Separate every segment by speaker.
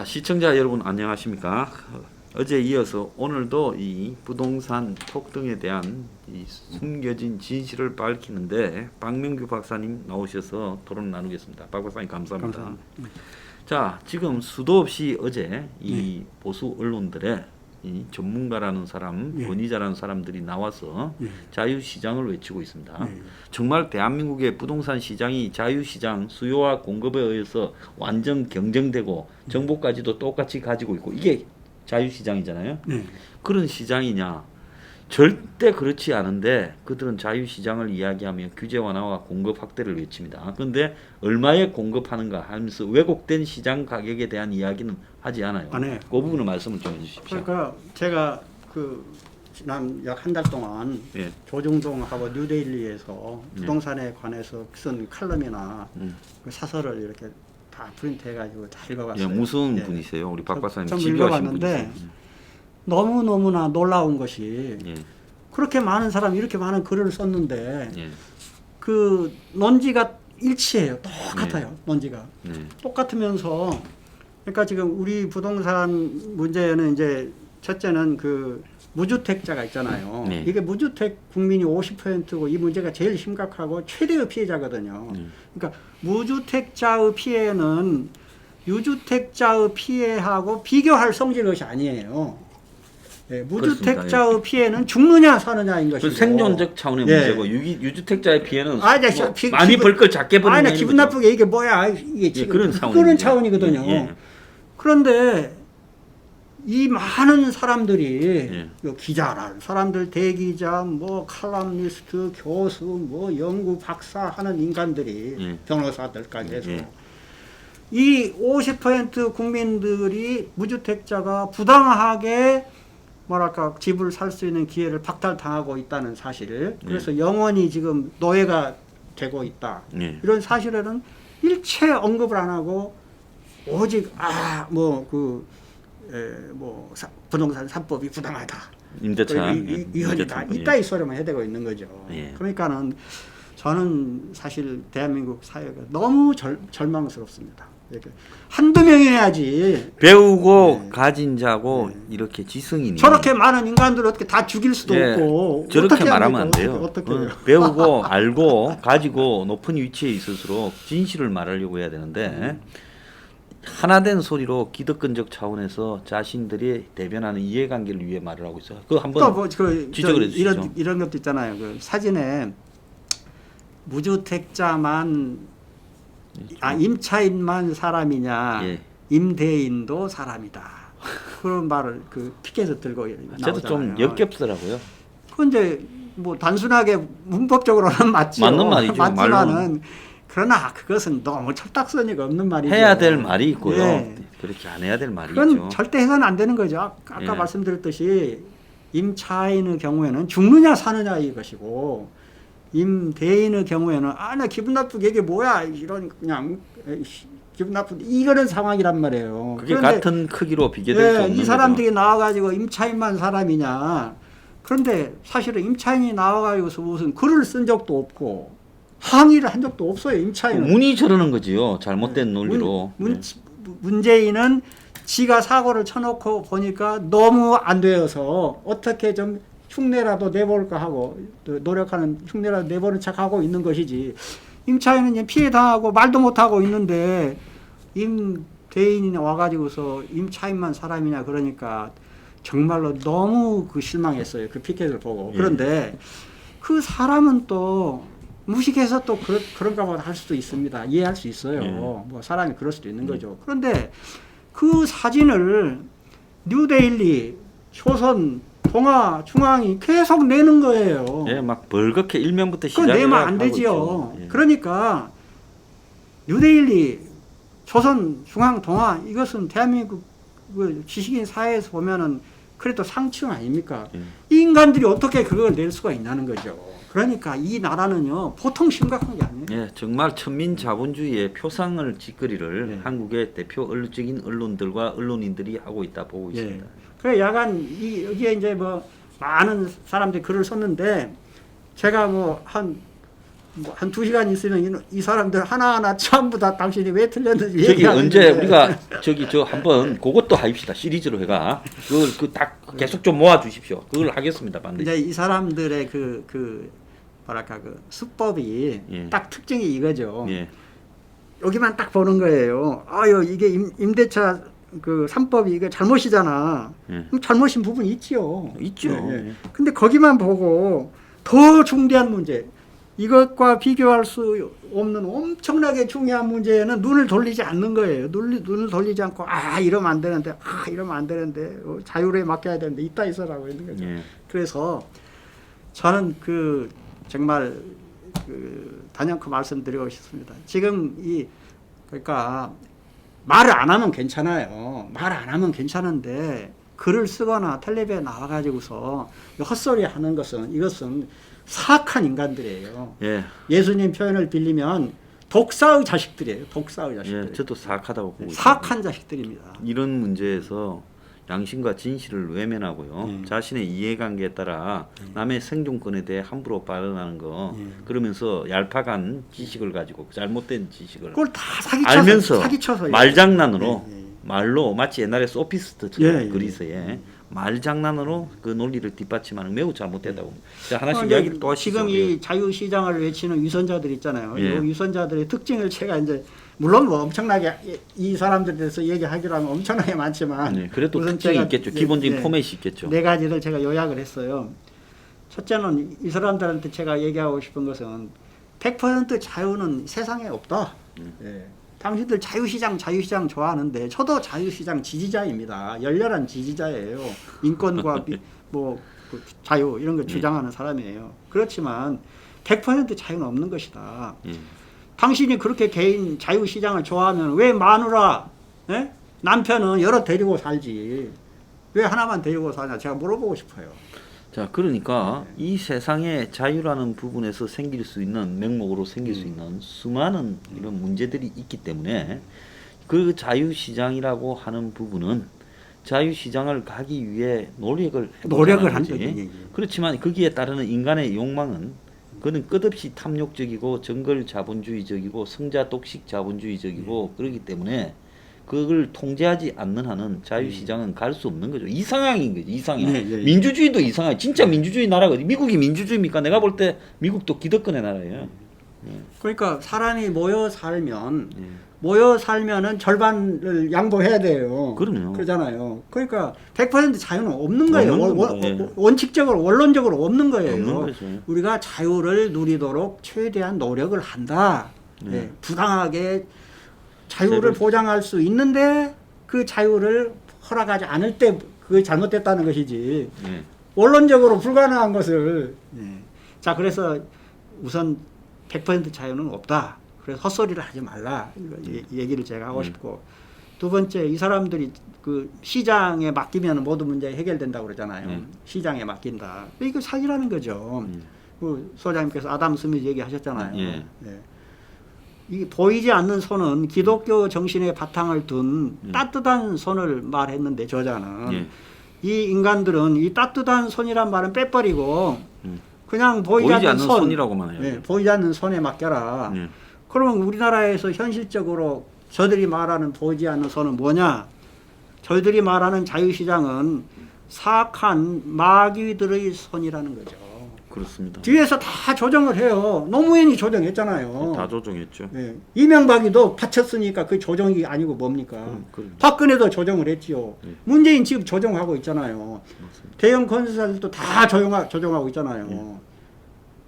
Speaker 1: 자, 시청자 여러분 안녕하십니까? 어제 이어서 오늘도 이 부동산 폭등에 대한 이 숨겨진 진실을 밝히는데 박명규 박사님 나오셔서 토론 나누겠습니다. 박 박사님 감사합니다. 자, 지금 수도 없이 어제 이 보수 언론들의 이 전문가라는 사람, 권위자라는 사람들이 나와서 자유시장을 외치고 있습니다. 정말 대한민국의 부동산 시장이 자유시장, 수요와 공급에 의해서 완전 경쟁되고 정보까지도 똑같이 가지고 있고 이게 자유시장이잖아요. 그런 시장이냐? 절대 그렇지 않은데 그들은 자유시장을 이야기하며 규제 완화와 공급 확대를 외칩니다. 그런데 얼마에 공급하는가 하면서 왜곡된 시장 가격에 대한 이야기는 하지 않아요. 그 부분을 말씀을 좀 해주십시오.
Speaker 2: 그러니까 제가 그 지난 약 한 달 동안 조중동하고 뉴데일리에서 부동산에 관해서 쓴 칼럼이나 그 사설을 이렇게 다 프린트해가지고 다 읽어봤어요.
Speaker 1: 무슨 분이세요? 우리 박 박사님
Speaker 2: 좀
Speaker 1: 집요하신
Speaker 2: 읽어봤는데
Speaker 1: 분이세요.
Speaker 2: 너무나 놀라운 것이 그렇게 많은 사람이 이렇게 많은 글을 썼는데 그 논지가 일치해요. 똑같아요. 논지가. 똑같으면서 그러니까 지금 우리 부동산 문제는 이제 첫째는 그 무주택자가 있잖아요. 이게 무주택 국민이 50%고 이 문제가 제일 심각하고 최대의 피해자거든요. 그러니까 무주택자의 피해는 유주택자의 피해하고 비교할 성질의 것이 아니에요. 무주택자의 피해는 죽느냐 사느냐인 것이고
Speaker 1: 생존적 차원의 문제고 유주택자의 피해는 많이
Speaker 2: 기분,
Speaker 1: 벌 걸 작게 버는
Speaker 2: 아니 기분 나쁘게 이게 뭐야 이게 지금 그런 차원이거든요. 그런데 이 많은 사람들이 기자라는 사람들, 대기자, 뭐 칼럼니스트, 교수, 뭐 연구 박사 하는 인간들이 변호사들까지 해서 이 50% 국민들이 무주택자가 부당하게 뭐랄까 집을 살 수 있는 기회를 박탈당하고 있다는 사실, 그래서 영원히 지금 노예가 되고 있다. 이런 사실에는 일체 언급을 안 하고 오직 부동산 3법이 부당하다.
Speaker 1: 임대차
Speaker 2: 위헌이다. 이따위 소리만 해대고 있는 거죠. 그러니까는 저는 사실 대한민국 사회가 너무 절망스럽습니다. 이렇게 한두 명이야지
Speaker 1: 배우고 가진 자고 이렇게 지성인이
Speaker 2: 저렇게 많은 인간들을 어떻게 다 죽일 수도 없고
Speaker 1: 저렇게 말하면 안 돼요.
Speaker 2: 어떻게
Speaker 1: 배우고 알고 가지고 높은 위치에 있을수록 진실을 말하려고 해야 되는데 하나된 소리로 기득권적 차원에서 자신들이 대변하는 이해관계를 위해 말을 하고 있어요. 그거 한번 지적을 해주시죠.
Speaker 2: 이런 것도 있잖아요. 그 사진에 무주택자만 임차인만 사람이냐, 임대인도 사람이다. 그런 말을 그 피켓에서 들고 나오잖아요.
Speaker 1: 저도 좀 역겹더라고요.
Speaker 2: 그런데 뭐 단순하게 문법적으로는 맞죠.
Speaker 1: 맞는 말이죠.
Speaker 2: 맞지만은 그러나 그것은 너무 철딱서니가 없는 말이죠.
Speaker 1: 해야 될 말이 있고요. 그렇게 안 해야 될 말이
Speaker 2: 그건
Speaker 1: 있죠.
Speaker 2: 절대 해서는 안 되는 거죠. 아까 말씀드렸듯이 임차인의 경우에는 죽느냐 사느냐의 것이고 임대인의 경우에는 나 기분 나쁘게 이게 뭐야 이런 그냥 기분 나쁜 이거는 상황이란 말이에요.
Speaker 1: 그게 같은 크기로 비교될 수 없는
Speaker 2: 이 사람들이 나와가지고 임차인만 사람이냐. 그런데 사실은 임차인이 나와가지고서 무슨 글을 쓴 적도 없고 항의를 한 적도 없어요. 임차인은.
Speaker 1: 문이 저러는 거지요. 잘못된 논리로.
Speaker 2: 문재인은 지가 사고를 쳐놓고 보니까 너무 안 되어서 어떻게 좀 흉내라도 내볼까 하고 노력하는 흉내라도 내보는 척하고 있는 것이지 임차인은 이제 피해당하고 말도 못하고 있는데 임대인이 와가지고서 임차인만 사람이냐 그러니까 정말로 너무 실망했어요. 그 피켓을 보고. 그런데 그 사람은 또 무식해서 또 그런가 보다 할 수도 있습니다. 이해할 수 있어요. 뭐 사람이 그럴 수도 있는 거죠. 그런데 그 사진을 뉴데일리, 조선, 동아, 중앙이 계속 내는 거예요.
Speaker 1: 막 벌겋게 일면부터 시작을
Speaker 2: 그거 내면 안 되지요. 그러니까 뉴데일리, 조선, 중앙, 동아 이것은 대한민국 지식인 사회에서 보면은 그래도 상층 아닙니까? 이 인간들이 어떻게 그걸 낼 수가 있냐는 거죠. 그러니까 이 나라는요 보통 심각한 게 아니에요.
Speaker 1: 정말 천민자본주의의 표상을 짓거리를 한국의 대표 언론적인 언론들과 언론인들이 하고 있다 보고 있습니다.
Speaker 2: 그래 야간 여기에 이제 뭐 많은 사람들이 글을 썼는데 제가 뭐 한 뭐 한 2시간 있으면 이 사람들 하나하나 전부 다 당신이 왜 틀렸는지
Speaker 1: 저기
Speaker 2: 얘기하는데.
Speaker 1: 언제 우리가 저기 저 한번 그것도 합시다. 시리즈로 해가 그걸 딱 계속 좀 모아 주십시오. 그걸 하겠습니다. 반드시.
Speaker 2: 이제 이 사람들의 그 뭐랄까 그 수법이
Speaker 1: 예.
Speaker 2: 딱 특징이 이거죠.
Speaker 1: 예.
Speaker 2: 여기만 딱 보는 거예요. 아유 이게 임대차 그 3법이 이거 잘못이잖아.
Speaker 1: 예.
Speaker 2: 그럼 잘못인 부분이 있지요.
Speaker 1: 있죠.
Speaker 2: 예. 근데 거기만 보고 더 중대한 문제, 이것과 비교할 수 없는 엄청나게 중요한 문제에는 눈을 돌리지 않는 거예요. 눈을 돌리지 않고 이러면 안 되는데, 이러면 안 되는데, 자율에 맡겨야 되는데 이따 있어라고 있는 거죠.
Speaker 1: 예.
Speaker 2: 그래서 저는 정말 단연코 말씀드리고 싶습니다. 지금 그러니까 말을 안 하면 괜찮아요. 말 안 하면 괜찮은데 글을 쓰거나 텔레비에 나와가지고서 헛소리 하는 이것은 사악한 인간들이에요.
Speaker 1: 예.
Speaker 2: 예수님 표현을 빌리면 독사의 자식들이에요. 독사의 자식들.
Speaker 1: 예. 저도 사악하다고 보고 있습니다.
Speaker 2: 사악한 자식들입니다.
Speaker 1: 이런 문제에서 양심과 진실을 외면하고요. 자신의 이해관계에 따라 남의 생존권에 대해 함부로 발언하는 거 그러면서 얄팍한 지식을 가지고 잘못된 지식을
Speaker 2: 그걸 다
Speaker 1: 알면서
Speaker 2: 사기쳐서
Speaker 1: 말장난으로
Speaker 2: 예.
Speaker 1: 말로 마치 옛날에 소피스트처럼
Speaker 2: 예.
Speaker 1: 그리스에 말장난으로 그 논리를 뒷받침하는 매우 잘못되다고. 자, 하나씩
Speaker 2: 이제
Speaker 1: 이야기를 또 하시죠.
Speaker 2: 지금 이 자유시장을 외치는 위선자들 있잖아요.
Speaker 1: 예.
Speaker 2: 이 위선자들의 특징을 제가 이제 물론 뭐 엄청나게 이 사람들에 대해서 얘기하기로 하면 엄청나게 많지만
Speaker 1: 네, 그래도
Speaker 2: 우선
Speaker 1: 특징이
Speaker 2: 제가
Speaker 1: 있겠죠. 기본적인
Speaker 2: 네,
Speaker 1: 포맷이 있겠죠.
Speaker 2: 네 가지를 제가 요약을 했어요. 첫째는 이 사람들한테 제가 얘기하고 싶은 것은 100% 자유는 세상에 없다. 예. 당신들 자유시장 좋아하는데 저도 자유시장 지지자입니다. 열렬한 지지자예요. 인권과 그 자유 이런 거 주장하는 사람이에요. 그렇지만 100% 자유는 없는 것이다. 당신이 그렇게 개인 자유시장을 좋아하면 왜 마누라, 예? 남편은 여러 데리고 살지. 왜 하나만 데리고 사냐? 제가 물어보고 싶어요.
Speaker 1: 자, 그러니까 이 세상의 자유라는 부분에서 생길 수 있는 맥목으로 생길 수 있는 수많은 이런 문제들이 있기 때문에 그 자유시장이라고 하는 부분은 자유시장을 가기 위해 노력을
Speaker 2: 한
Speaker 1: 거지.
Speaker 2: 거지.
Speaker 1: 그렇지만 거기에 따르는 인간의 욕망은 그는 끝없이 탐욕적이고 정글 자본주의적이고 성자 독식 자본주의적이고 그렇기 때문에 그걸 통제하지 않는 한은 자유시장은 갈 수 없는 거죠. 이상향인 거죠. 이상향. 민주주의도 이상향. 진짜 민주주의 나라거든요. 미국이 민주주의입니까? 내가 볼 때 미국도 기득권의 나라예요.
Speaker 2: 그러니까 사람이 모여 살면은 절반을 양보해야 돼요.
Speaker 1: 그럼요.
Speaker 2: 그러잖아요. 그러니까 100% 자유는 없는 거예요.
Speaker 1: 없는 겁니다.
Speaker 2: 원칙적으로 원론적으로 없는 거예요.
Speaker 1: 없는 거죠.
Speaker 2: 우리가 자유를 누리도록 최대한 노력을 한다. 네. 부당하게 자유를 보장할 수 있는데 그 자유를 허락하지 않을 때 그게 잘못됐다는 것이지. 원론적으로 불가능한 것을. 자, 그래서 우선 100% 자유는 없다. 그래서 헛소리를 하지 말라. 얘기를 제가 하고 싶고. 두 번째, 이 사람들이 그 시장에 맡기면 모든 문제 해결된다고 그러잖아요. 시장에 맡긴다. 이거 사기라는 거죠. 그 소장님께서 아담 스미스 얘기하셨잖아요. 이 보이지 않는 손은 기독교 정신의 바탕을 둔 따뜻한 손을 말했는데 저자는 이 인간들은 이 따뜻한 손이란 말은 빼버리고 그냥 보이지 않는
Speaker 1: 손이라고만 해요.
Speaker 2: 보이지 않는 손에 맡겨라. 그러면 우리나라에서 현실적으로 저들이 말하는 보이지 않는 손은 뭐냐? 저희들이 말하는 자유시장은 사악한 마귀들의 손이라는 거죠.
Speaker 1: 그렇습니다.
Speaker 2: 뒤에서 다 조정을 해요. 노무현이 조정했잖아요.
Speaker 1: 다 조정했죠.
Speaker 2: 이명박이도 바쳤으니까 그 조정이 아니고 뭡니까? 박근혜도 조정을 했지요. 문재인 지금 조정하고 있잖아요.
Speaker 1: 맞습니다.
Speaker 2: 대형 건설사들도 다 조정하고 있잖아요.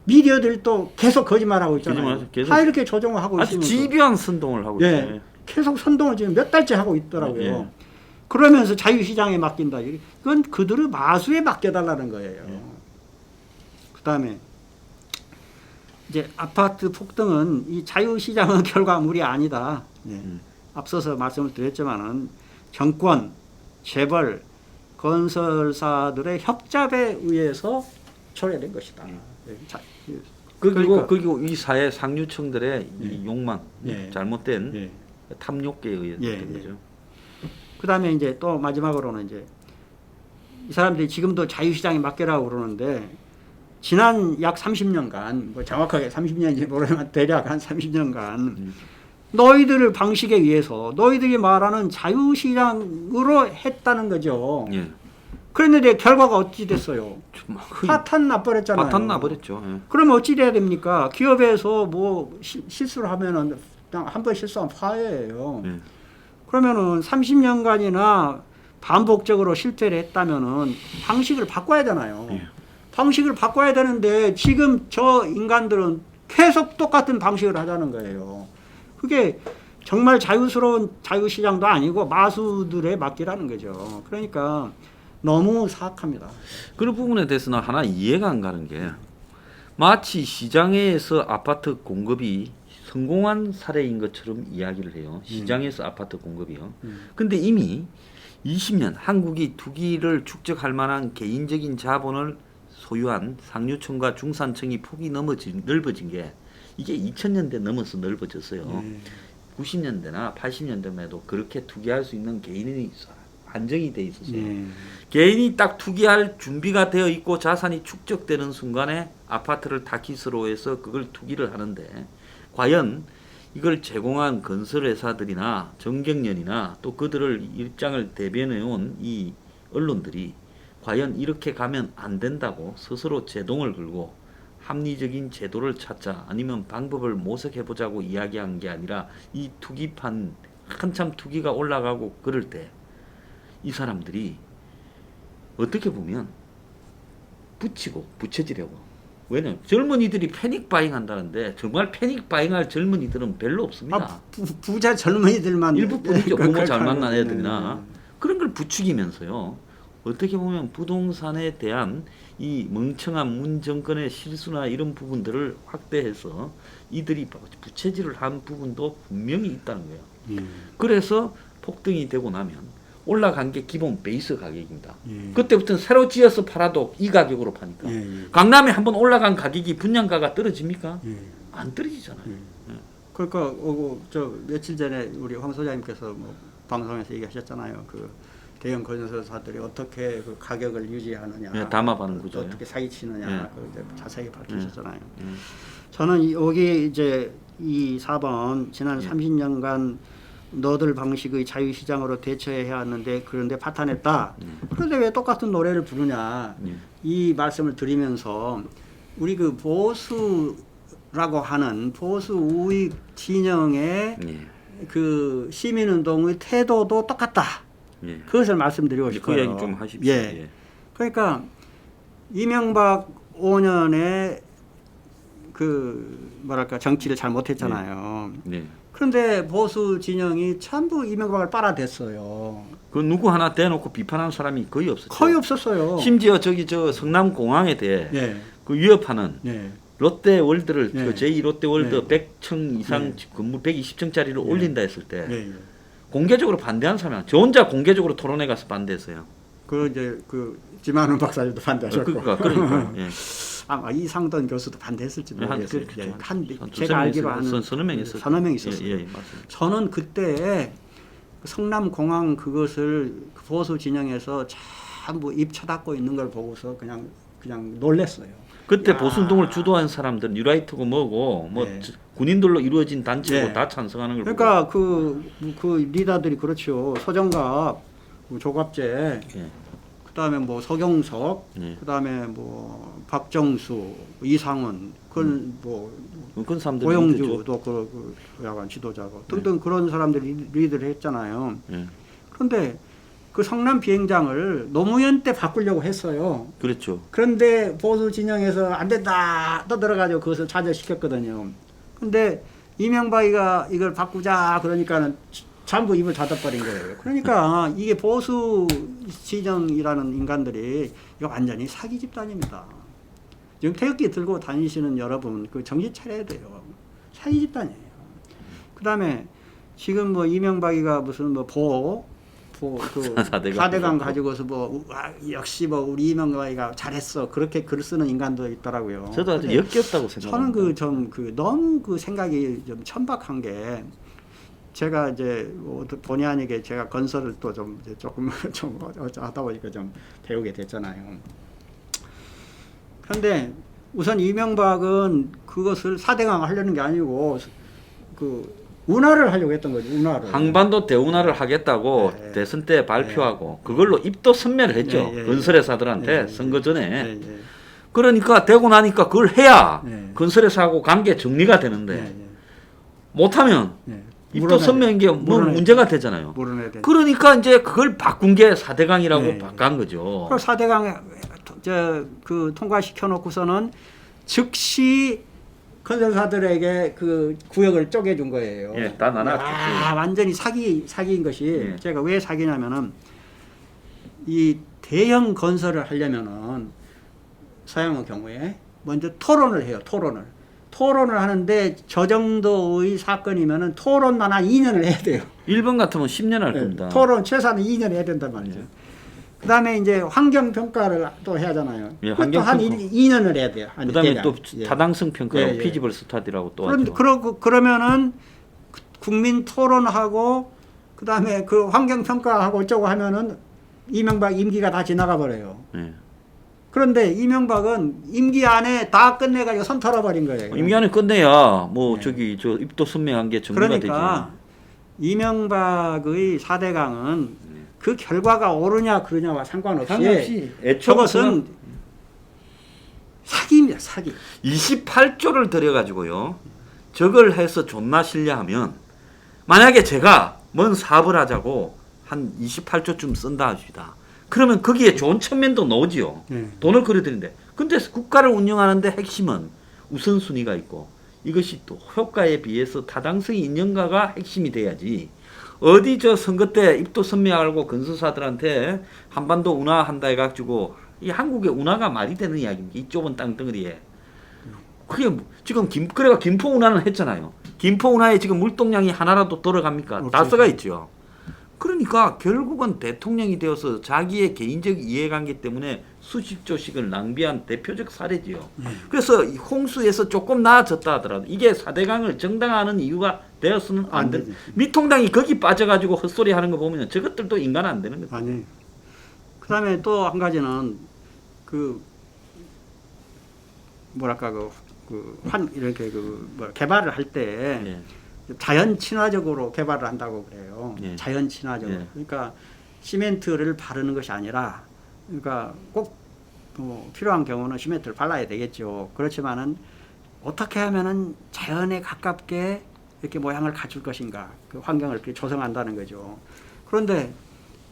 Speaker 2: 미디어들도 계속 거짓말하고 있잖아요. 다 이렇게 조정을 하고
Speaker 1: 아주
Speaker 2: 있으면서
Speaker 1: 집요한 선동을 하고 있어요.
Speaker 2: 계속 선동을 지금 몇 달째 하고 있더라고요. 그러면서 자유시장에 맡긴다. 이건 그들의 마수에 맡겨달라는 거예요. 그다음에 이제 아파트 폭등은 이 자유시장의 결과물이 아니다. 앞서서 말씀을 드렸지만은 정권, 재벌, 건설사들의 협잡에 의해서 초래된 것이다.
Speaker 1: 그리고 이 사회 상류층들의 이 욕망, 잘못된 탐욕에 의해서 된 거죠.
Speaker 2: 그다음에 이제 또 마지막으로는 이제 이 사람들이 지금도 자유시장에 맡겨라고 그러는데 지난 약 30년간 뭐 정확하게 30년인지 모르지만 대략 한 30년간 너희들을 방식에 의해서 너희들이 말하는 자유시장으로 했다는 거죠.
Speaker 1: 예.
Speaker 2: 그런데 결과가 어찌 됐어요? 파탄 나버렸잖아요.
Speaker 1: 파탄 나버렸죠. 예.
Speaker 2: 그러면 어찌 돼야 됩니까? 기업에서 뭐 실수를 하면은 그냥 한 번 실수하면 파해예요.
Speaker 1: 예.
Speaker 2: 그러면은 30년간이나 반복적으로 실패를 했다면은 방식을 바꿔야 되잖아요.
Speaker 1: 예.
Speaker 2: 방식을 바꿔야 되는데 지금 저 인간들은 계속 똑같은 방식을 하자는 거예요. 그게 정말 자유스러운 자유시장도 아니고 마수들의 맡기라는 거죠. 그러니까 너무 사악합니다.
Speaker 1: 그런 부분에 대해서는 하나 이해가 안 가는 게 마치 시장에서 아파트 공급이 성공한 사례인 것처럼 이야기를 해요. 시장에서 아파트 공급이요. 근데 이미 20년 한국이 투기를 축적할 만한 개인적인 자본을 소유한 상류층과 중산층이 폭이 넓어진 게 이게 2000년대 넘어서 넓어졌어요. 90년대나 80년대만 해도 그렇게 투기할 수 있는 개인이 한정이 돼 있었어요. 개인이 딱 투기할 준비가 되어 있고 자산이 축적되는 순간에 아파트를 타깃으로 해서 그걸 투기를 하는데 과연 이걸 제공한 건설회사들이나 정경련이나 또 그들을 입장을 대변해 온 이 언론들이 과연 이렇게 가면 안 된다고 스스로 제동을 걸고 합리적인 제도를 찾자 아니면 방법을 모색해보자고 이야기한 게 아니라 이 투기판 한참 투기가 올라가고 그럴 때 이 사람들이 어떻게 보면 붙이고 부채지려고. 왜냐면 젊은이들이 패닉 바잉 한다는데 정말 패닉 바잉할 젊은이들은 별로 없습니다.
Speaker 2: 부자 젊은이들만
Speaker 1: 일부 뿐이죠. 부모 잘 만난
Speaker 2: 네.
Speaker 1: 애들이나 그런 걸 부추기면서요. 어떻게 보면 부동산에 대한 이 멍청한 문 정권의 실수나 이런 부분들을 확대해서 이들이 부채질을 한 부분도 분명히 있다는 거예요. 그래서 폭등이 되고 나면 올라간 게 기본 베이스 가격입니다. 그때부터는 새로 지어서 팔아도 이 가격으로 파니까. 강남에 한번 올라간 가격이 분양가가 떨어집니까? 안 떨어지잖아요.
Speaker 2: 그러니까 저 며칠 전에 우리 황 소장님께서 뭐 방송에서 얘기하셨잖아요. 그 대형 건설사들이 어떻게 그 가격을 유지하느냐,
Speaker 1: 예, 담합하는 거죠.
Speaker 2: 어떻게 사기치느냐,
Speaker 1: 예.
Speaker 2: 그 자세히 밝히셨잖아요. 저는 여기 이제 이 4번 지난 30년간 너들 방식의 자유시장으로 대처해야 하는데 그런데 파탄했다. 그런데 왜 똑같은 노래를 부르냐? 이 말씀을 드리면서 우리 그 보수라고 하는 보수 우익 진영의 그 시민운동의 태도도 똑같다. 그것을 말씀드리고
Speaker 1: 그
Speaker 2: 싶어요.
Speaker 1: 이야기 좀 하십시오.
Speaker 2: 예. 그러니까 이명박 5년에 그 뭐랄까 정치를 잘 못했잖아요.
Speaker 1: 네.
Speaker 2: 그런데 보수 진영이 전부 이명박을 빨아댔어요.
Speaker 1: 그 누구 하나 대놓고 비판하는 사람이 거의 없었죠.
Speaker 2: 거의 없었어요.
Speaker 1: 심지어 저기 저 성남 공항에 대해
Speaker 2: 예.
Speaker 1: 그 위협하는
Speaker 2: 예.
Speaker 1: 롯데월드를
Speaker 2: 예.
Speaker 1: 그 제2 롯데월드
Speaker 2: 예.
Speaker 1: 100층 이상
Speaker 2: 예.
Speaker 1: 건물 120층짜리를 올린다 했을 때
Speaker 2: 예. 예.
Speaker 1: 공개적으로 반대한 사람이 저 혼자 공개적으로 토론회 가서 반대했어요.
Speaker 2: 그 이제 그 지만훈 박사님도 반대하셨고.
Speaker 1: 그러니까. 예.
Speaker 2: 아마 이상돈 교수도 반대했을지 모르겠어요. 제가 알기로 하는
Speaker 1: 서너 명 있었어요.
Speaker 2: 서너 명 있었어요.
Speaker 1: 예, 맞습니다.
Speaker 2: 저는 그때 성남 공항 그것을 보수 진영에서 전부 입 쳐닫고 있는 걸 보고서 그냥 놀랬어요.
Speaker 1: 그때
Speaker 2: 야.
Speaker 1: 보수운동을 주도한 사람들은 뉴라이트고 뭐고 뭐
Speaker 2: 네.
Speaker 1: 군인들로 이루어진 단체고
Speaker 2: 네.
Speaker 1: 다 찬성하는 걸
Speaker 2: 그러니까 그 리더들이 그렇죠. 서정갑, 조갑재,
Speaker 1: 예.
Speaker 2: 그다음에 뭐 서경석,
Speaker 1: 예.
Speaker 2: 그다음에 뭐 박정수, 이상원, 그건 뭐
Speaker 1: 그런 사람들이
Speaker 2: 고영주도 그 약간 지도자고 등등 그런 사람들이 리드를 했잖아요.
Speaker 1: 예.
Speaker 2: 그런데 그 성남 비행장을 노무현 때 바꾸려고 했어요.
Speaker 1: 그렇죠.
Speaker 2: 그런데 보수 진영에서 안 된다 떠들어가지고 그것을 좌절시켰거든요. 근데 이명박이가 이걸 바꾸자 그러니까는 전부 입을 닫아버린 거예요. 그러니까 이게 보수 진영이라는 인간들이 이거 완전히 사기 집단입니다. 지금 태극기 들고 다니시는 여러분 그 정신 차려야 돼요. 사기 집단이에요. 그다음에 지금 뭐 이명박이가 무슨 뭐 그 4대강 가지고서 뭐 역시 뭐 우리 이명박이가 잘했어 그렇게 글 쓰는 인간도 있더라고요.
Speaker 1: 저도 아주 역겹다고 생각합니다.
Speaker 2: 저는 너무 그 생각이 좀 천박한 게 제가 이제 본의 아니게 제가 건설을 또 조금 하다 보니까 좀 배우게 됐잖아요. 그런데 우선 이명박은 그것을 4대강 하려는 게 아니고 그 운하를 하려고 했던 거죠. 운하를.
Speaker 1: 항반도 대운하를 하겠다고
Speaker 2: 네.
Speaker 1: 대선 때 발표하고 그걸로 입도 선매를 했죠.
Speaker 2: 네, 네,
Speaker 1: 건설회사들한테
Speaker 2: 네,
Speaker 1: 선거 전에.
Speaker 2: 네, 네.
Speaker 1: 그러니까 되고 나니까 그걸 해야
Speaker 2: 네.
Speaker 1: 건설회사하고 관계 정리가 되는데
Speaker 2: 네, 네.
Speaker 1: 못하면
Speaker 2: 네.
Speaker 1: 입도 선매인 게 뭐 문제가 되잖아요.
Speaker 2: 물어내야 돼.
Speaker 1: 그러니까 이제 그걸 바꾼 게 4대강이라고
Speaker 2: 네.
Speaker 1: 바꾼 거죠.
Speaker 2: 그 4대강 그 통과시켜 놓고서는 즉시 건설사들에게 그 구역을 쪼개준 거예요.
Speaker 1: 예, 다 나눠줬죠.
Speaker 2: 완전히 사기인 것이
Speaker 1: 예.
Speaker 2: 제가 왜 사기냐면은 이 대형 건설을 하려면은 서양의 경우에 먼저 토론을 해요. 토론을 하는데 저 정도의 사건이면은 토론만 한 2년을 해야 돼요.
Speaker 1: 일본 같으면 10년 할
Speaker 2: 네,
Speaker 1: 겁니다.
Speaker 2: 토론 최소한 2년 해야 된단 말이죠. 그다음에 이제 환경 평가를 또 해야 하잖아요.
Speaker 1: 예,
Speaker 2: 그것도 한
Speaker 1: 환경
Speaker 2: 2년을 해야 돼요.
Speaker 1: 그다음에
Speaker 2: 대략.
Speaker 1: 또
Speaker 2: 예.
Speaker 1: 타당성 평가하고
Speaker 2: 예, 예.
Speaker 1: 피지벌 스타디라고 또 하죠.
Speaker 2: 그러면은 국민 토론하고 그다음에 그 환경 평가하고 어쩌고 하면은 이명박 임기가 다 지나가 버려요.
Speaker 1: 예.
Speaker 2: 그런데 이명박은 임기 안에 다 끝내가지고 손 털어버린 거예요.
Speaker 1: 임기 안에 끝내야 뭐
Speaker 2: 네.
Speaker 1: 저기 저 입도 선명한 게 정리가
Speaker 2: 그러니까 이명박의 4대강은 그 결과가 옳으냐 그르냐와 상관없이 저것은 사기입니다. 사기.
Speaker 1: 28조를 들여가지고요. 저걸 해서 존나 실려하면 만약에 제가 뭔 사업을 하자고 한 28조쯤 쓴다 합시다. 그러면 거기에 좋은 측면도 나오지요.
Speaker 2: 네.
Speaker 1: 돈을 그려드리는데. 근데 국가를 운영하는데 핵심은 우선순위가 있고 이것이 또 효과에 비해서 타당성이 있는가가 핵심이 돼야지. 어디 저 선거 때 입도 선명하고 건설사들한테 한반도 운하한다 해가지고 이 한국의 운하가 말이 되는 이야기입니다. 이 좁은 땅덩어리에. 그게 지금 그래가 김포 운하는 했잖아요. 김포 운하에 지금 물동량이 하나라도 들어갑니까? 다 써가 있죠. 그러니까 결국은 대통령이 되어서 자기의 개인적 이해관계 때문에 수십조씩을 낭비한 대표적 사례지요. 그래서 이 홍수에서 조금 나아졌다 하더라도 이게 4대강을 정당화하는 이유가 되어서는 안 돼. 미통당이 거기 빠져가지고 헛소리 하는 거 보면 저것들도 인간 안 되는 거죠.
Speaker 2: 아니. 그다음에 또 한 가지는 그 뭐랄까 이렇게 개발을 할 때
Speaker 1: 예.
Speaker 2: 자연 친화적으로 개발을 한다고 그래요.
Speaker 1: 예.
Speaker 2: 자연 친화적으로.
Speaker 1: 예.
Speaker 2: 그러니까 시멘트를 바르는 것이 아니라 그러니까 꼭 필요한 경우는 시멘트를 발라야 되겠죠. 그렇지만은 어떻게 하면은 자연에 가깝게 이렇게 모양을 갖출 것인가, 그 환경을 이렇게 조성한다는 거죠. 그런데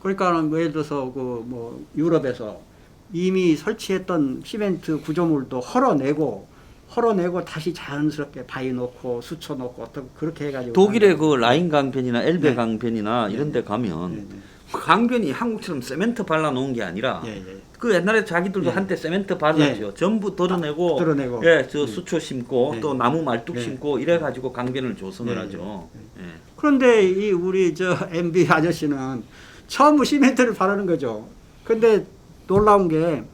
Speaker 2: 그러니까는 예를 들어서 그 뭐 유럽에서 이미 설치했던 시멘트 구조물도 헐어내고 다시 자연스럽게 바위 놓고 수초 놓고 어떤 그렇게 해가지고
Speaker 1: 독일의 그 라인 강변이나 엘베
Speaker 2: 네.
Speaker 1: 강변이나 이런 데 가면
Speaker 2: 네, 네.
Speaker 1: 강변이 한국처럼 세멘트 발라 놓은 게 아니라
Speaker 2: 예, 예.
Speaker 1: 그 옛날에 자기들도
Speaker 2: 예.
Speaker 1: 한때 세멘트 발랐죠. 전부 덜어내고,
Speaker 2: 덜어내고.
Speaker 1: 예, 저 수초 심고
Speaker 2: 예.
Speaker 1: 또 나무 말뚝
Speaker 2: 예.
Speaker 1: 심고 이래 가지고 강변을 조성을
Speaker 2: 예.
Speaker 1: 하죠. 예.
Speaker 2: 그런데 이 우리 저 MB 아저씨는 처음 시멘트를 바르는 거죠. 근데 놀라운 게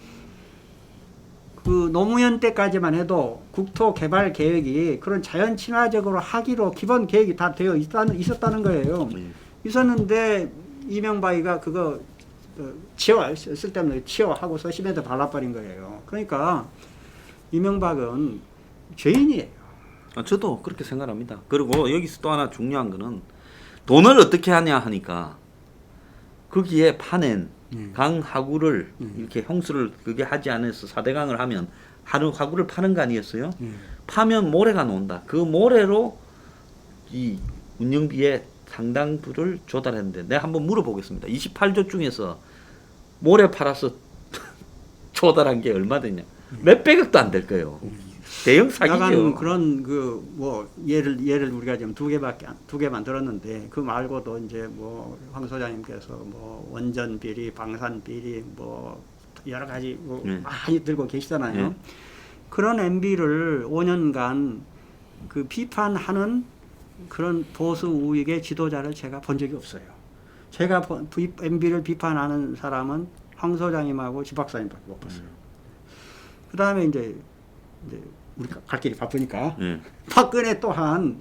Speaker 2: 그 노무현 때까지만 해도 국토 개발 계획이 그런 자연 친화적으로 하기로 기본 계획이 다 되어 있었다는 거예요.
Speaker 1: 예.
Speaker 2: 있었는데 이명박이가 그거 쓸데없는 치워하고서 시멘트 발라버린 거예요. 그러니까 이명박은 죄인이에요.
Speaker 1: 저도 그렇게 생각합니다. 그리고 여기서 또 하나 중요한 거는 돈을 어떻게 하냐 하니까 거기에 파낸 강 하구를 이렇게 형수를 그게 하지 않아서 4대강을 하면 하루 하구를 파는 거 아니었어요? 파면 모래가 나온다. 그 모래로 이 운영비의 상당 부를 조달했는데 내가 한번 물어보겠습니다. 28조 중에서 모래 팔아서 조달한 게 얼마 되냐? 몇백억도 안 될 거예요. 대형 사기죠.
Speaker 2: 약간 그런 그 뭐 예를 우리가 지금 두 개만 들었는데 그 말고도 이제 뭐 황 소장님께서 뭐 원전 비리, 방산 비리 뭐 여러 가지 뭐 많이 들고 계시잖아요. 그런 MB를 5년간 그 비판하는 그런 보수 우익의 지도자를 제가 본 적이 없어요. 제가 MB를 비판하는 사람은 황 소장님하고 지 박사님밖에 못 봤어요. 그 다음에 이제 우리가 갈 길이 바쁘니까 박근혜 또한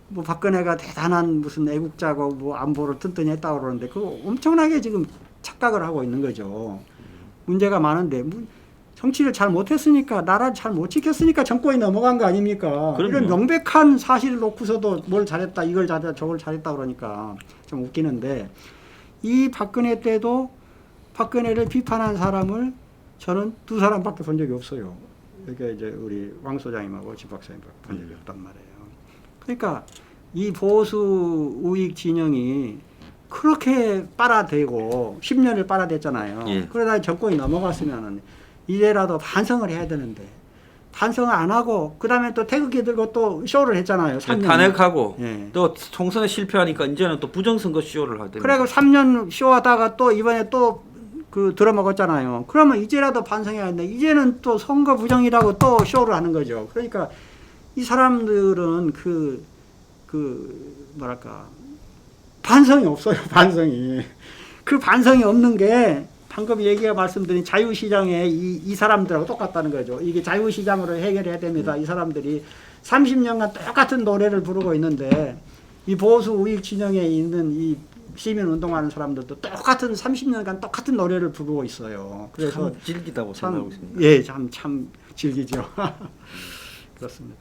Speaker 2: 뭐 박근혜가 대단한 무슨 애국자고 뭐 안보를 튼튼히 했다고 그러는데 그거 엄청나게 지금 착각을 하고 있는 거죠. 문제가 많은데 정치를 잘 못했으니까 나라를 잘 못 지켰으니까 정권이 넘어간 거 아닙니까?
Speaker 1: 그럼요.
Speaker 2: 이런 명백한 사실을 놓고서도 뭘 잘했다 이걸 잘했다 저걸 잘했다 그러니까 좀 웃기는데 이 박근혜 때도 박근혜를 비판한 사람을 저는 두 사람밖에 본 적이 없어요. 이게 이제 우리 왕 소장님하고 지 박사님밖에 본 적이 없단 말이에요. 그러니까 이 보수 우익 진영이 그렇게 빨아대고 10년을 빨아댔잖아요.
Speaker 1: 예.
Speaker 2: 그러다 정권이 넘어갔으면은 이제라도 반성을 해야 되는데 반성을 안 하고 그다음에 또 태극기 들고 또 쇼를 했잖아요. 3년.
Speaker 1: 탄핵하고
Speaker 2: 예.
Speaker 1: 또 총선에 실패하니까 이제는 또 부정선거 쇼를 하더니
Speaker 2: 그래고 3년 쇼하다가 또 이번에 또 그 들어먹었잖아요. 그러면 이제라도 반성해야 하는데 이제는 또 선거 부정이라고 또 쇼를 하는 거죠. 그러니까 이 사람들은 그 뭐랄까 반성이 없어요. 반성이 그 반성이 없는 게 방금 얘기가 말씀드린 자유시장의 이 사람들하고 똑같다는 거죠. 이게 자유시장으로 해결해야 됩니다. 이 사람들이 30년간 똑같은 노래를 부르고 있는데 이 보수 우익 진영에 있는 이 시민운동하는 사람들도 똑같은 30년간 똑같은 노래를 부르고 있어요. 그래서
Speaker 1: 참 질기다고
Speaker 2: 참,
Speaker 1: 생각하고 있습니다.
Speaker 2: 예, 참 즐기죠. 그렇습니다.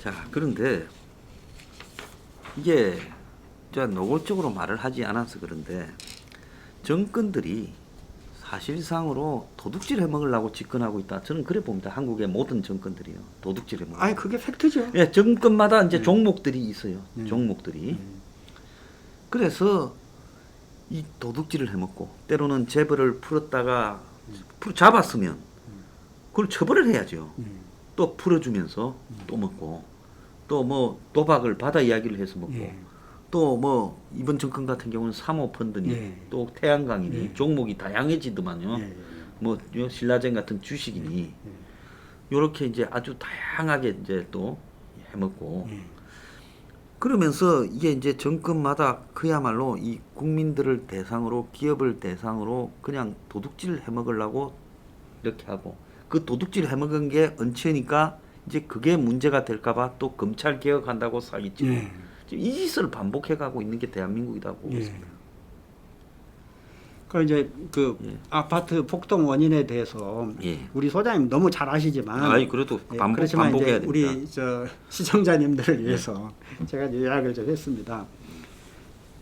Speaker 1: 자, 그런데 이게 제가 노골적으로 말을 하지 않아서 그런데 정권들이 사실상으로 도둑질 해먹으려고 집권하고 있다. 저는 그래 봅니다. 한국의 모든 정권들이요. 도둑질 해먹으려고.
Speaker 2: 아니 그게 팩트죠.
Speaker 1: 예, 정권마다 이제
Speaker 2: 네.
Speaker 1: 종목들이 있어요.
Speaker 2: 네.
Speaker 1: 종목들이. 그래서 이 도둑질을 해먹고 때로는 재벌을 풀었다가 잡았으면 그걸 처벌을 해야죠. 또 풀어주면서 또 먹고 또 뭐 도박을 바다 이야기를 해서 먹고
Speaker 2: 예.
Speaker 1: 또 뭐 이번 정권 같은 경우는 사모펀드니
Speaker 2: 예.
Speaker 1: 또 태양광이니
Speaker 2: 예.
Speaker 1: 종목이 다양해지더만요.
Speaker 2: 예.
Speaker 1: 뭐 신라젠 같은 주식이니 요렇게 이제 아주 다양하게 이제 또 해먹고
Speaker 2: 예.
Speaker 1: 그러면서 이게 이제 정권마다 그야말로 이 국민들을 대상으로 기업을 대상으로 그냥 도둑질 해먹으려고 이렇게 하고 그 도둑질 해먹은 게 얹히니까 이제 그게 문제가 될까봐 또 검찰 개혁한다고 사기치고
Speaker 2: 예.
Speaker 1: 지금 이 짓을 반복해가고 있는 게 대한민국이라고 보고
Speaker 2: 예.
Speaker 1: 있습니다.
Speaker 2: 그 이제 그
Speaker 1: 예.
Speaker 2: 아파트 폭동 원인에 대해서
Speaker 1: 예.
Speaker 2: 우리 소장님 너무 잘 아시지만
Speaker 1: 아이 그래도
Speaker 2: 예,
Speaker 1: 반복
Speaker 2: 그렇지만
Speaker 1: 반복해야
Speaker 2: 이제
Speaker 1: 됩니다.
Speaker 2: 우리 저 시청자님들을 위해서 제가 이제 요약을 좀 했습니다.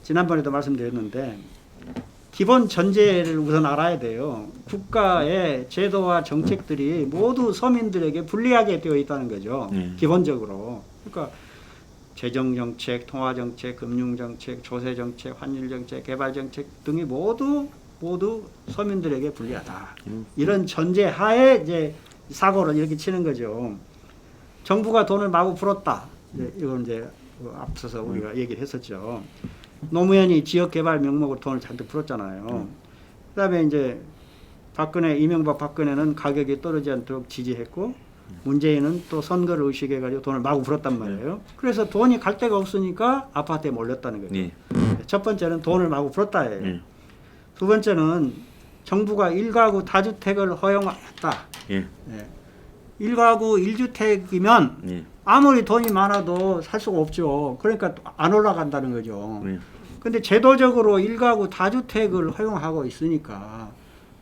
Speaker 2: 지난번에도 말씀드렸는데 기본 전제를 우선 알아야 돼요. 국가의 제도와 정책들이 모두 서민들에게 불리하게 되어 있다는 거죠. 기본적으로. 그러니까 재정정책, 통화정책, 금융정책, 조세정책, 환율정책, 개발정책 등이 모두 서민들에게 불리하다. 이런 전제하에 이제 사고를 이렇게 치는 거죠. 정부가 돈을 마구 풀었다. 이건 이제 앞서서 우리가 얘기를 했었죠. 노무현이 지역개발 명목으로 돈을 잔뜩 풀었잖아요. 그다음에 이제 이명박 박근혜는 가격이 떨어지지 않도록 지지했고 문재인은 또 선거를 의식해가지고 돈을 마구 풀었단 말이에요. 그래서 돈이 갈 데가 없으니까 아파트에 몰렸다는 거죠.
Speaker 1: 예.
Speaker 2: 첫 번째는 돈을 마구 풀었다예요.
Speaker 1: 예.
Speaker 2: 두 번째는 정부가 1가구 다주택을 허용했다.
Speaker 1: 예.
Speaker 2: 예. 1가구 1주택이면
Speaker 1: 예.
Speaker 2: 아무리 돈이 많아도 살 수가 없죠. 그러니까 안 올라간다는 거죠.
Speaker 1: 예.
Speaker 2: 근데 제도적으로 1가구 다주택을 허용하고 있으니까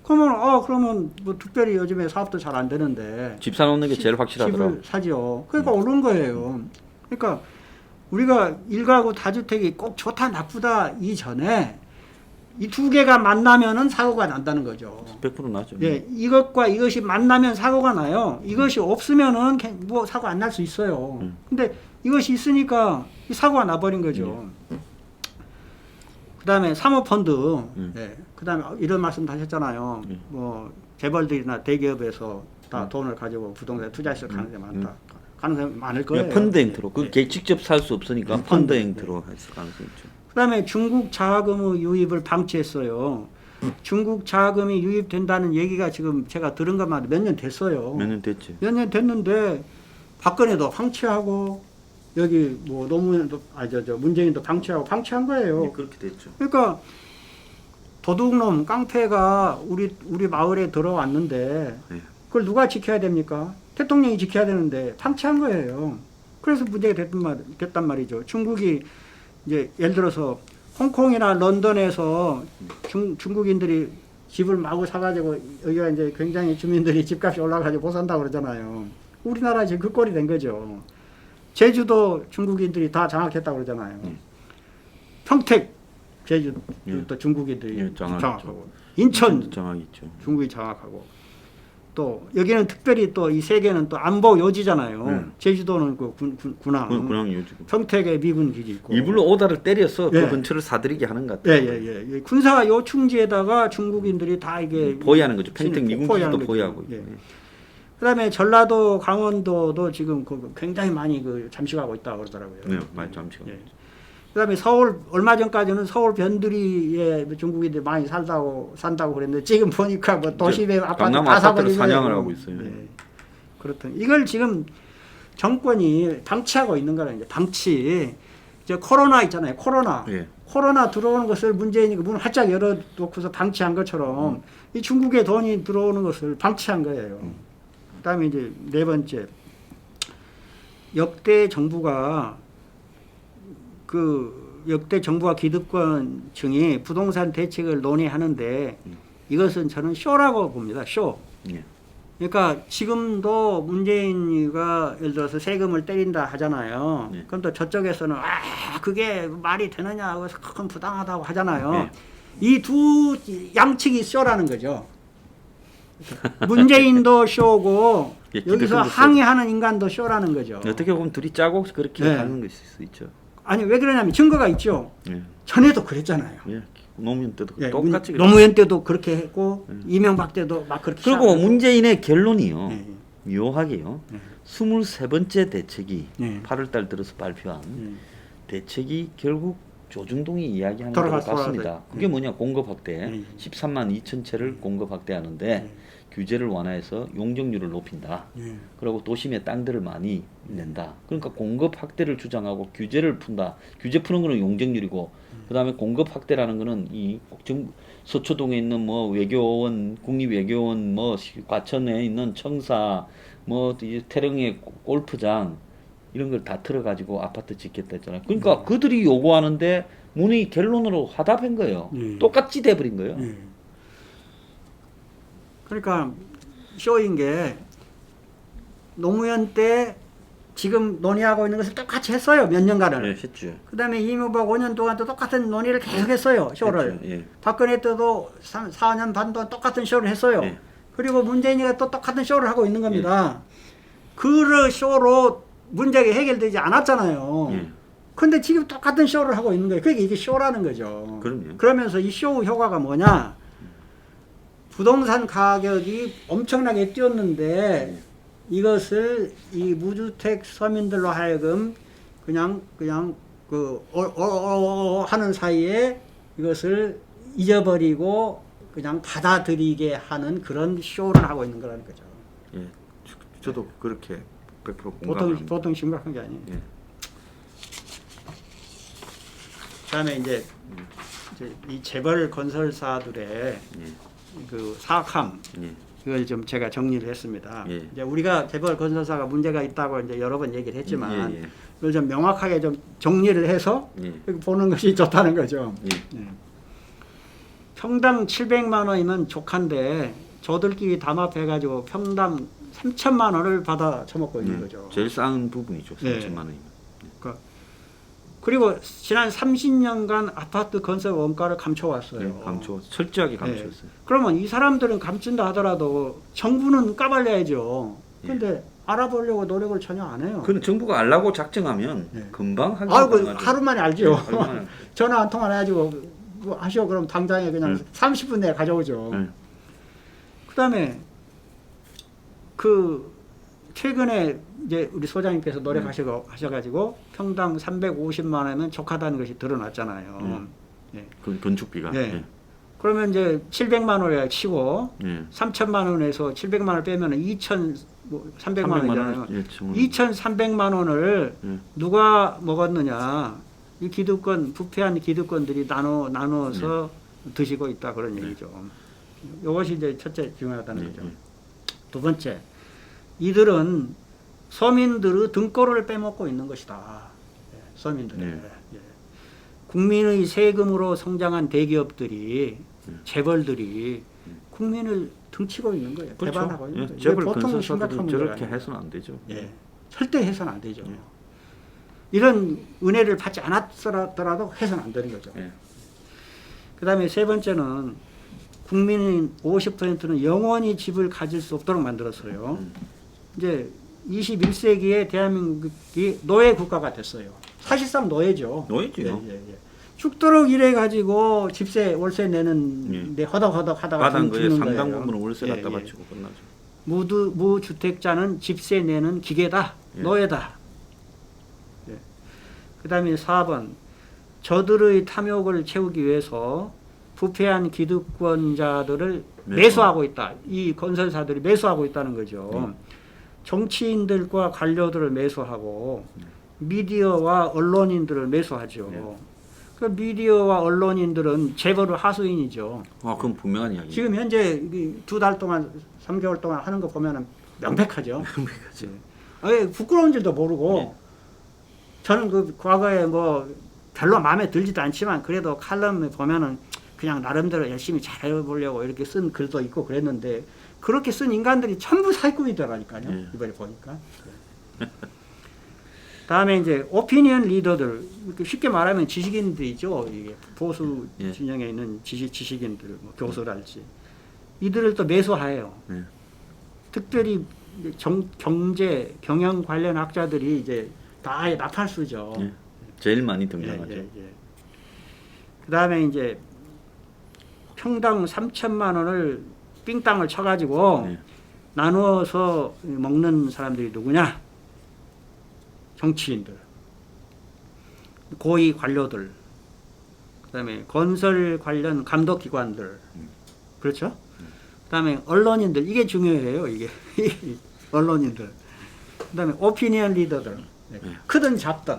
Speaker 2: 그러면 뭐 특별히 요즘에 사업도 잘 안 되는데
Speaker 1: 집 사놓는 게 제일 확실하더라고.
Speaker 2: 집을 사죠. 그러니까 오른 거예요. 그러니까 우리가 1가구 다주택이 꼭 좋다 나쁘다 이전에 이 두 개가 만나면은 사고가 난다는 거죠.
Speaker 1: 100% 나죠.
Speaker 2: 예, 이것과 이것이 만나면 사고가 나요. 이것이 없으면은 뭐 사고 안 날 수 있어요. 근데 이것이 있으니까 이 사고가 나버린 거죠. 그다음에 사모펀드, 예, 그다음에 이런 말씀도 하셨잖아요. 뭐 재벌들이나 대기업에서 다 돈을 가지고 부동산에 투자했을 가능성이 많다. 가능성이 많을 거예요.
Speaker 1: 펀드 형태로
Speaker 2: 예.
Speaker 1: 그게 직접 살 수 없으니까 펀드 형태로 했을 가능성이 있죠.
Speaker 2: 그다음에 중국 자금의 유입을 방치했어요. 중국 자금이 유입된다는 얘기가 지금 제가 들은 것만 몇 년 됐어요.
Speaker 1: 몇 년 됐죠.
Speaker 2: 몇 년 됐는데 박근혜도 방치하고 여기 뭐 노무현도 문재인도 방치한 거예요.
Speaker 1: 예, 그렇게 됐죠.
Speaker 2: 그러니까 도둑놈 깡패가 우리 마을에 들어왔는데
Speaker 1: 예.
Speaker 2: 그걸 누가 지켜야 됩니까? 대통령이 지켜야 되는데 방치한 거예요. 그래서 문제가 됐단 말이죠. 중국이 이제 예를 들어서 홍콩이나 런던에서 중국인들이 집을 마구 사가지고 여기가 이제 굉장히 주민들이 집값이 올라가지고 못 산다고 그러잖아요. 우리나라 지금 그 꼴이 된 거죠. 제주도 중국인들이 다 장악했다고 그러잖아요. 평택 제주도 또 중국인들이
Speaker 1: 예,
Speaker 2: 장악하고 인천
Speaker 1: 장악 있죠.
Speaker 2: 중국이 장악하고 또 여기는 특별히 또 이 세 개는 또 안보 요지잖아요. 제주도는 그 군함,
Speaker 1: 군함 요지.
Speaker 2: 평택에 미군 기지 있고
Speaker 1: 일부러 오다를 때려서
Speaker 2: 예.
Speaker 1: 그 근처를 사들이게 하는 것 같아요.
Speaker 2: 예예예. 군사 요충지에다가 중국인들이 다 이게
Speaker 1: 포위하는 거죠. 평택 미군 기지도
Speaker 2: 거죠.
Speaker 1: 포위하고.
Speaker 2: 예. 그다음에 전라도, 강원도도 지금 그 굉장히 많이 그 잠식하고 있다고 그러더라고요.
Speaker 1: 네, 많이 잠식하고
Speaker 2: 예. 그다음에 서울 얼마 전까지는 서울 변두리에 중국인들이 많이 산다고 그랬는데 지금 보니까 뭐 도심에 아파트
Speaker 1: 강남
Speaker 2: 다
Speaker 1: 아파트를
Speaker 2: 사버리고
Speaker 1: 사냥을 하고 있어요.
Speaker 2: 예. 그렇던 이걸 지금 정권이 방치하고 있는 거라 이제 방치. 이제 코로나 있잖아요. 코로나.
Speaker 1: 예.
Speaker 2: 코로나 들어오는 것을 문재인이 문을 활짝 열어놓고서 방치한 것처럼 이 중국의 돈이 들어오는 것을 방치한 거예요. 그다음에 이제 네 번째, 역대 정부가 기득권층이 부동산 대책을 논의하는데 이것은 저는 쇼라고 봅니다. 쇼.
Speaker 1: 예.
Speaker 2: 그러니까 지금도 문재인이가 예를 들어서 세금을 때린다 하잖아요.
Speaker 1: 네.
Speaker 2: 그럼 또 저쪽에서는 그게 말이 되느냐, 그래서 큰 부당하다고 하잖아요.
Speaker 1: 네.
Speaker 2: 이 두 양측이 쇼라는 거죠. 문재인도 쇼고
Speaker 1: 예,
Speaker 2: 여기서
Speaker 1: 기득권도
Speaker 2: 항의하는 인간도 쇼라는 거죠.
Speaker 1: 어떻게 보면 둘이 짜고 그렇게
Speaker 2: 네.
Speaker 1: 하는 것일 수 있죠.
Speaker 2: 아니 왜 그러냐면 증거가 있죠.
Speaker 1: 예.
Speaker 2: 전에도 그랬잖아요.
Speaker 1: 예. 노무현 때도
Speaker 2: 예,
Speaker 1: 똑같이
Speaker 2: 노무현 때도 그렇게 했고 이명박 때도 막 그렇게
Speaker 1: 그리고
Speaker 2: 시작하고.
Speaker 1: 문재인의 결론이요.
Speaker 2: 예,
Speaker 1: 묘하게요.
Speaker 2: 예.
Speaker 1: 23번째 대책이
Speaker 2: 예.
Speaker 1: 8월 달 들어서 발표한
Speaker 2: 예.
Speaker 1: 대책이 결국 조중동이 이야기하는 것 같습니다.
Speaker 2: 돌아가서.
Speaker 1: 그게 뭐냐? 공급 확대.
Speaker 2: 예.
Speaker 1: 13만 2천 채를 공급 확대하는데
Speaker 2: 예.
Speaker 1: 규제를 완화해서 용적률을 높인다.
Speaker 2: 예.
Speaker 1: 그리고 도심에 땅들을 많이 낸다. 그러니까 공급 확대를 주장하고 규제를 푼다. 규제 푸는 거는 용적률이고 그다음에 공급 확대라는 거는 이 서초동에 있는 뭐 외교원, 국립외교원, 뭐 과천에 있는 청사, 뭐 태릉의 골프장 이런 걸 다 틀어가지고 아파트 짓겠다 했잖아요. 그러니까 그들이 요구하는데 문의 결론으로 화답한 거예요. 똑같이 돼버린 거예요.
Speaker 2: 그러니까 쇼인 게 노무현 때 지금 논의하고 있는 것을 똑같이 했어요. 몇 년간을.
Speaker 1: 네, 했죠.
Speaker 2: 그다음에 이명박 5년 동안 또 똑같은 논의를 계속했어요. 쇼를.
Speaker 1: 했죠. 예.
Speaker 2: 박근혜 때도 4년 반 동안 똑같은 쇼를 했어요.
Speaker 1: 예.
Speaker 2: 그리고 문재인이가 또 똑같은 쇼를 하고 있는 겁니다. 그 쇼로 문제가 해결되지 않았잖아요.
Speaker 1: 예.
Speaker 2: 근데 지금 똑같은 쇼를 하고 있는 거예요. 그게 이게 쇼라는 거죠.
Speaker 1: 그럼요.
Speaker 2: 그러면서 이 쇼 효과가 뭐냐? 부동산 가격이 엄청나게 뛰었는데 이것을 이 무주택 서민들로 하여금 그냥 하는 사이에 이것을 잊어버리고 그냥 받아들이게 하는 그런 쇼를 하고 있는 거라는 거죠.
Speaker 1: 예. 저도 그렇게 100% 공감합니다.
Speaker 2: 보통 심각한 게 아니에요.
Speaker 1: 예.
Speaker 2: 그다음에 이제 이 재벌 건설사들의
Speaker 1: 예.
Speaker 2: 그 사악함
Speaker 1: 예.
Speaker 2: 이걸 좀 제가 정리를 했습니다.
Speaker 1: 예.
Speaker 2: 이제 우리가 재벌 건설사가 문제가 있다고 이제 여러 번 얘기를 했지만
Speaker 1: 예. 예.
Speaker 2: 그걸 좀 명확하게 좀 정리를 해서
Speaker 1: 예.
Speaker 2: 보는 것이 좋다는 거죠.
Speaker 1: 예.
Speaker 2: 예. 평당 700만 원이면 족한데 저들끼리 담합해가지고 평당 3천만 원을 받아 처먹고 있는 거죠.
Speaker 1: 제일 싼 부분이죠.
Speaker 2: 네.
Speaker 1: 3천만 원이면.
Speaker 2: 그리고 지난 30년간 아파트 건설 원가를 감춰왔어요.
Speaker 1: 예, 철저하게 감추었어요.
Speaker 2: 그러면 이 사람들은 감춘다 하더라도 정부는 까발려야죠. 근데 알아보려고 노력을 전혀 안 해요.
Speaker 1: 그건 정부가 알라고 작정하면
Speaker 2: 네.
Speaker 1: 금방 하기
Speaker 2: 하루 만에 알죠.
Speaker 1: 하루 만에.
Speaker 2: 전화 한 통화 해가지고 뭐 하시오 그럼 당장에 그냥 30분 내에 가져오죠. 그다음에 그 최근에 이제 우리 소장님께서 노력하셔가지고 평당 350만 원이면 족하다는 것이 드러났잖아요. 예.
Speaker 1: 그 건축비가.
Speaker 2: 예.
Speaker 1: 예.
Speaker 2: 그러면 이제 700만 원을 치고
Speaker 1: 예.
Speaker 2: 3천만 원에서 700만 원을 빼면 2,300만 원이잖아요.
Speaker 1: 예,
Speaker 2: 2,300만 원을 누가 먹었느냐? 이 기득권 부패한 기득권들이 나눠서 드시고 있다 그런 얘기죠. 이것이 이제 첫째 중요하다는 거죠. 두 번째, 이들은 서민들의 등골을 빼먹고 있는 것이다. 예, 서민들. 예. 국민의 세금으로 성장한 대기업들이 재벌들이 국민을 등치고 있는 거예요.
Speaker 1: 그렇죠.
Speaker 2: 배반하고 있는
Speaker 1: 예,
Speaker 2: 거예요.
Speaker 1: 재벌
Speaker 2: 보통
Speaker 1: 건설사들은
Speaker 2: 심각한
Speaker 1: 저렇게
Speaker 2: 문제가 아니에요.
Speaker 1: 해서는 안 되죠.
Speaker 2: 예, 절대 해서는 안 되죠.
Speaker 1: 예.
Speaker 2: 이런 은혜를 받지 않았더라도 해서는 안 되는 거죠.
Speaker 1: 예.
Speaker 2: 그다음에 세 번째는 국민인 50%는 영원히 집을 가질 수 없도록 만들었어요. 이제 21세기에 대한민국이 노예 국가가 됐어요. 사실상 노예죠.
Speaker 1: 노예지요.
Speaker 2: 죽도록 일해 가지고 집세 월세 내는
Speaker 1: 예.
Speaker 2: 데 허덕허덕 하다가
Speaker 1: 받은 거에
Speaker 2: 죽는
Speaker 1: 상당
Speaker 2: 거예요.
Speaker 1: 부분은 월세
Speaker 2: 예,
Speaker 1: 갖다
Speaker 2: 예.
Speaker 1: 바치고 끝나죠.
Speaker 2: 무주택자는 집세 내는 기계다.
Speaker 1: 예.
Speaker 2: 노예다. 예. 그다음에 4번 저들의 탐욕을 채우기 위해서 부패한 기득권자들을 매수하고 있다. 이 건설사들이 매수하고 있다는 거죠. 정치인들과 관료들을 매수하고 미디어와 언론인들을 매수하죠.
Speaker 1: 네.
Speaker 2: 그 미디어와 언론인들은 재벌의 하수인이죠.
Speaker 1: 그건 분명한 이야기.
Speaker 2: 지금 현재 2달 동안 3개월 동안 하는 거 보면은 명백하죠.
Speaker 1: 명백하죠.
Speaker 2: 부끄러운 줄도 모르고
Speaker 1: 네.
Speaker 2: 저는 그 과거에 뭐 별로 마음에 들지도 않지만 그래도 칼럼에 보면은 그냥 나름대로 열심히 잘해보려고 이렇게 쓴 글도 있고 그랬는데 그렇게 쓴 인간들이 전부 사기꾼이더라니까요.
Speaker 1: 네.
Speaker 2: 이번에 보니까. 다음에 이제 오피니언 리더들 쉽게 말하면 지식인들이죠. 이게 보수
Speaker 1: 예.
Speaker 2: 진영에 있는 지식인들, 뭐 교수랄지 이들을 또 매수해요.
Speaker 1: 예.
Speaker 2: 특별히 경제 경영 관련 학자들이 이제 다 아예 나팔수죠.
Speaker 1: 예. 제일 많이 등장하죠.
Speaker 2: 그다음에 이제 평당 3천만 원을 삥땅을 쳐가지고
Speaker 1: 예.
Speaker 2: 나누어서 먹는 사람들이 누구냐? 정치인들, 고위 관료들, 그다음에 건설 관련 감독기관들, 그렇죠? 그다음에 언론인들 이게 중요해요. 이게 언론인들. 그다음에 오피니언 리더들, 크든 작든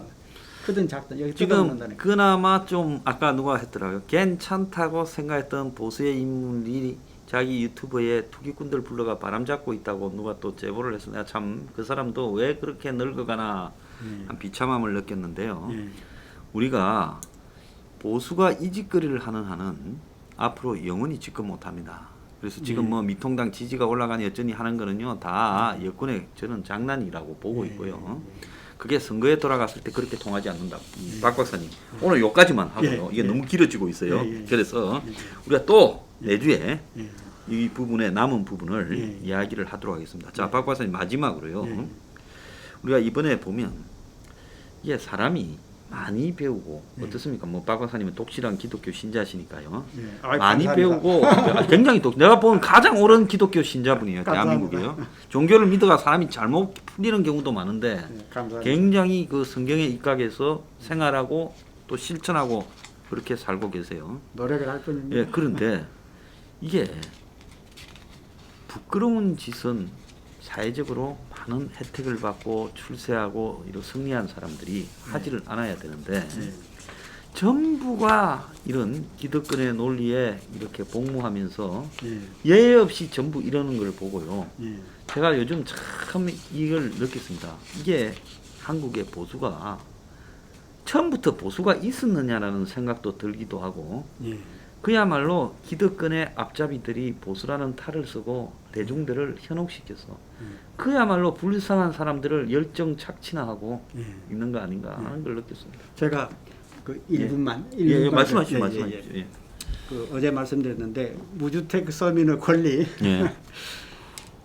Speaker 2: 여기
Speaker 1: 지금
Speaker 2: 뜯어먹는다니까.
Speaker 1: 그나마 좀 아까 누가 했더라고요. 괜찮다고 생각했던 보수의 인물이 자기 유튜브에 투기꾼들 불러가 바람잡고 있다고 누가 또 제보를 해서 내가 참 그 사람도 왜 그렇게 늙어가나 한 비참함을 느꼈는데요. 우리가 보수가 이 짓거리를 하는 한은 앞으로 영원히 집권 못합니다. 그래서 지금 뭐 미통당 지지가 올라가니 여전히 하는 거는요 다 여권의 저는 장난이라고 보고 있고요. 그게 선거에 돌아갔을 때 그렇게 통하지 않는다. 박 박사님 오늘 여기까지만 하고요. 이게 너무 길어지고 있어요. 그래서 우리가 또 내주에 이 부분에 남은 부분을 이야기를 하도록 하겠습니다. 자, 박 박사님 마지막으로요. 우리가 이번에 보면 이게 사람이 많이 배우고 어떻습니까? 뭐 박 박사님은 독실한 기독교 신자시니까요. 많이
Speaker 2: 감사합니다.
Speaker 1: 배우고 굉장히 내가 본 가장 옳은 기독교 신자분이에요. 대한민국이에요. 종교를 믿어가 사람이 잘못 풀리는 경우도 많은데
Speaker 2: 감사합니다.
Speaker 1: 굉장히 그 성경에 입각해서 생활하고 또 실천하고 그렇게 살고 계세요.
Speaker 2: 노력을 할 뿐입니다.
Speaker 1: 예, 그런데 이게 부끄러운 짓은 사회적으로 많은 혜택을 받고 출세하고 이런 승리한 사람들이 하지를 않아야 되는데 전부가 이런 기득권의 논리에 이렇게 복무하면서 예외 없이 전부 이러는 걸 보고요. 제가 요즘 참 이걸 느꼈습니다. 이게 한국의 보수가 처음부터 보수가 있었느냐라는 생각도 들기도 하고 그야말로 기득권의 앞잡이들이 보수라는 탈을 쓰고 대중들을 현혹시켜서 그야말로 불쌍한 사람들을 열정 착취나하고 있는 거 아닌가 하는 걸 느꼈습니다.
Speaker 2: 제가 그 1분만
Speaker 1: 예, 말씀하시죠. 예.
Speaker 2: 그 어제 말씀드렸는데 무주택 서민의 권리
Speaker 1: 예.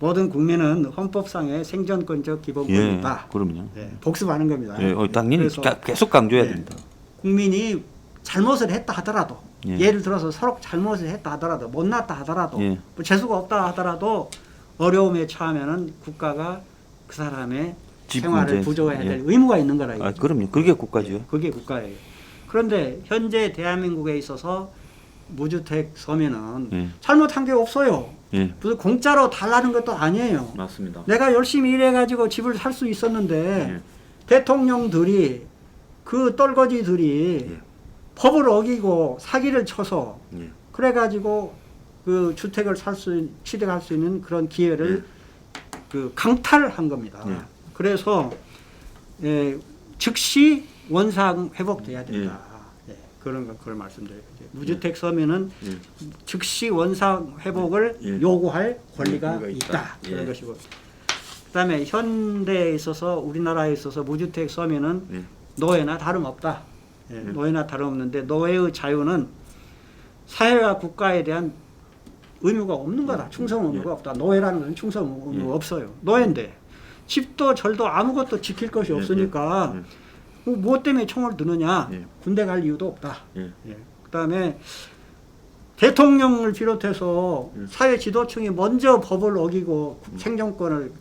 Speaker 2: 모든 국민은 헌법상의 생존권적 기본권이다.
Speaker 1: 그럼요.
Speaker 2: 복습하는 겁니다.
Speaker 1: 당연히
Speaker 2: 그래서
Speaker 1: 계속 강조해야 됩니다.
Speaker 2: 국민이 잘못을 했다 하더라도
Speaker 1: 예.
Speaker 2: 예를 들어서 서로 잘못을 했다 하더라도 못났다 하더라도
Speaker 1: 예.
Speaker 2: 뭐 재수가 없다 하더라도 어려움에 처하면은 국가가 그 사람의
Speaker 1: 집
Speaker 2: 생활을
Speaker 1: 문제.
Speaker 2: 부조해야 될 의무가 있는 거라 이거죠.
Speaker 1: 그럼요. 그게 국가죠.
Speaker 2: 그게 국가예요. 그런데 현재 대한민국에 있어서 무주택 서민은 잘못한 게 없어요. 무슨 공짜로 달라는 것도 아니에요.
Speaker 1: 맞습니다.
Speaker 2: 내가 열심히 일해가지고 집을 살 수 있었는데 대통령들이 그 떨거지들이 법을 어기고 사기를 쳐서 그래가지고 그 주택을 취득할 수 있는 그런 기회를 그 강탈한 겁니다. 그래서 즉시 원상 회복돼야 된다. 그걸 말씀드려요. 이제 무주택 서민은
Speaker 1: 예.
Speaker 2: 즉시 원상 회복을
Speaker 1: 예.
Speaker 2: 요구할 권리가
Speaker 1: 권리가 있다.
Speaker 2: 있다. 그런
Speaker 1: 예.
Speaker 2: 것이고. 그다음에 현대에 있어서 우리나라에 있어서 무주택 서민은
Speaker 1: 예.
Speaker 2: 노예나 다름없다. 예,
Speaker 1: 예.
Speaker 2: 노예나 다름없는데 노예의 자유는 사회와 국가에 대한 의무가 없는 거다. 충성 의무가
Speaker 1: 예.
Speaker 2: 없다. 노예라는 건 충성 의무가
Speaker 1: 예.
Speaker 2: 없어요. 노예인데 집도 절도 아무것도 지킬 것이
Speaker 1: 예.
Speaker 2: 없으니까
Speaker 1: 예.
Speaker 2: 뭐 때문에 총을 드느냐?
Speaker 1: 예.
Speaker 2: 군대 갈 이유도 없다.
Speaker 1: 예.
Speaker 2: 예. 그다음에 대통령을 비롯해서 사회 지도층이 먼저 법을 어기고 생존권을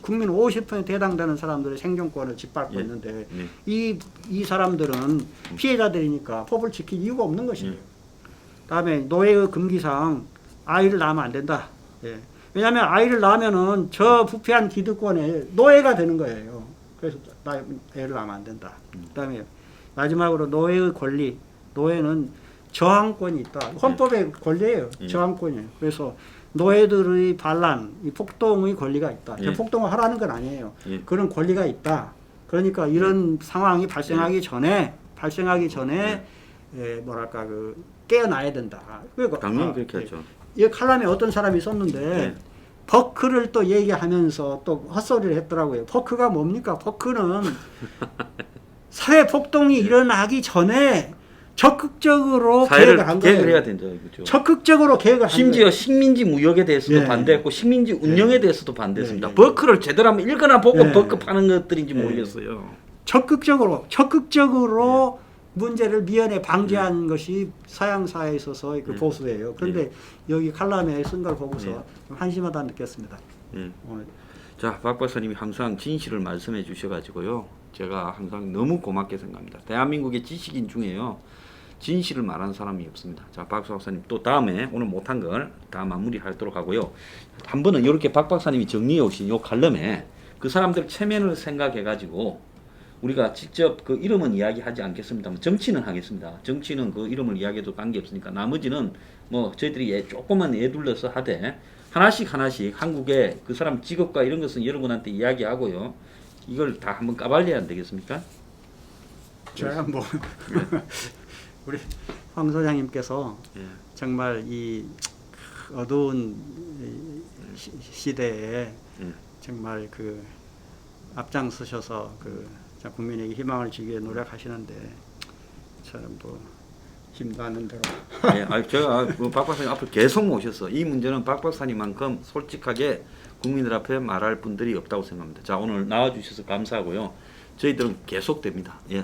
Speaker 2: 국민 50% 해당되는 사람들의 생존권을 짓밟고
Speaker 1: 예.
Speaker 2: 있는데
Speaker 1: 예.
Speaker 2: 이 사람들은 피해자들이니까 법을 지킬 이유가 없는 것이에요.
Speaker 1: 예.
Speaker 2: 그다음에 노예의 금기상 아이를 낳으면 안 된다. 예. 왜냐하면 아이를 낳으면은 저 부패한 기득권의 노예가 되는 거예요. 그래서 애를 낳으면 안 된다. 그다음에 마지막으로 노예의 권리. 노예는 저항권이 있다. 헌법의 권리예요.
Speaker 1: 예.
Speaker 2: 저항권이에요. 그래서 노예들의 반란, 이 폭동의 권리가 있다.
Speaker 1: 예.
Speaker 2: 폭동을 하라는 건 아니에요.
Speaker 1: 예.
Speaker 2: 그런 권리가 있다. 그러니까 이런 상황이 발생하기 전에 뭐랄까 깨어나야 된다. 그러니까
Speaker 1: 당연히 그렇게 하죠.
Speaker 2: 이 칼럼에 어떤 사람이 썼는데
Speaker 1: 네.
Speaker 2: 버크를 또 얘기하면서 또 헛소리를 했더라고요. 버크가 뭡니까? 버크는 사회 폭동이 일어나기 전에 적극적으로
Speaker 1: 사회를
Speaker 2: 계획을 한
Speaker 1: 계획을 해야
Speaker 2: 거예요.
Speaker 1: 된다 이거죠.
Speaker 2: 적극적으로 계획을 한
Speaker 1: 심지어
Speaker 2: 거예요.
Speaker 1: 식민지 무역에 대해서도
Speaker 2: 예.
Speaker 1: 반대했고 식민지 운영에 대해서도 반대했습니다.
Speaker 2: 예.
Speaker 1: 버크를 제대로 한번 읽거나 보고
Speaker 2: 예.
Speaker 1: 버크 파는 것들인지
Speaker 2: 예.
Speaker 1: 모르겠어요.
Speaker 2: 적극적으로
Speaker 1: 예.
Speaker 2: 문제를 미연에 방지한 것이 서양 사회에 있어서 그
Speaker 1: 예.
Speaker 2: 보수예요. 그런데 여기 칼럼에 쓴 걸 보고서
Speaker 1: 예.
Speaker 2: 좀 한심하다 느꼈습니다.
Speaker 1: 예.
Speaker 2: 오늘.
Speaker 1: 자, 박 박사님이 항상 진실을 말씀해 주셔가지고요. 제가 항상 너무 고맙게 생각합니다. 대한민국의 지식인 중에요. 진실을 말하는 사람이 없습니다. 자, 박 박사님 또 다음에 오늘 못한 걸 다 마무리하도록 하고요. 한 번은 이렇게 박 박사님이 정리해 오신 요 칼럼에 그 사람들 체면을 생각해가지고 우리가 직접 그 이름은 이야기하지 않겠습니다만 정치는 하겠습니다. 정치는 그 이름을 이야기해도 관계없으니까 나머지는 뭐 저희들이 조금만 예둘러서 하되 하나씩 한국의 그 사람 직업과 이런 것은 여러분한테 이야기하고요. 이걸 다 한번 까발려야 안 되겠습니까?
Speaker 2: 제가 뭐 우리 황 소장님께서
Speaker 1: 예.
Speaker 2: 정말 이 어두운 시대에
Speaker 1: 예. 정말
Speaker 2: 그 앞장서셔서 국민에게 희망을 주기 위해 노력하시는데 저는 뭐 힘도 않는 대로.
Speaker 1: 예, 제가 박 박사님 앞으로 계속 모셔서 이 문제는 박 박사님만큼 솔직하게 국민들 앞에 말할 분들이 없다고 생각합니다. 자, 오늘 나와주셔서 감사하고요. 저희들은 계속됩니다. 예.